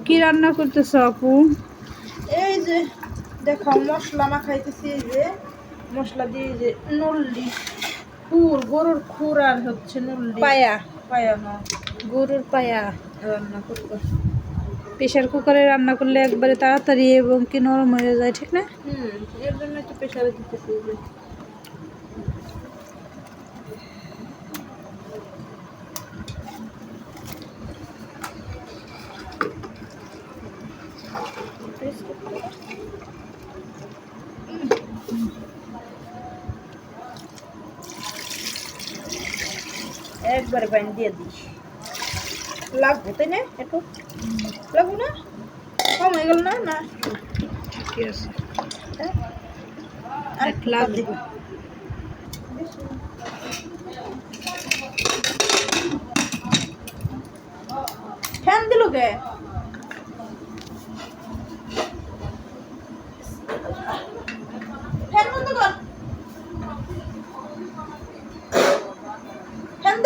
কি রান্না করতেছ আপু? এই যে দেখো মশলা মাখাইতেছি, এই যে মশলা দিয়ে যে নল্লি গরুর খুর আর হচ্ছে নল্লি পায়া, পায়া, হ্যাঁ গরুর পায়া রান্না করবো। প্রেশার কুকারে রান্না করলে একবারে তাড়াতাড়ি এবং কি নরম হয়ে যায়, ঠিক না? এর জন্য তো প্রেশারে দিতেছি যে। একবারে বাইন দিয়ে দিস, লাগবো তাই না? একটু লাগবো না? কম হয়ে গেল না? না ঠিকই আছে, আর এক লাগবে। ফ্যান দিল কে? ফ্যান বন্ধ কর।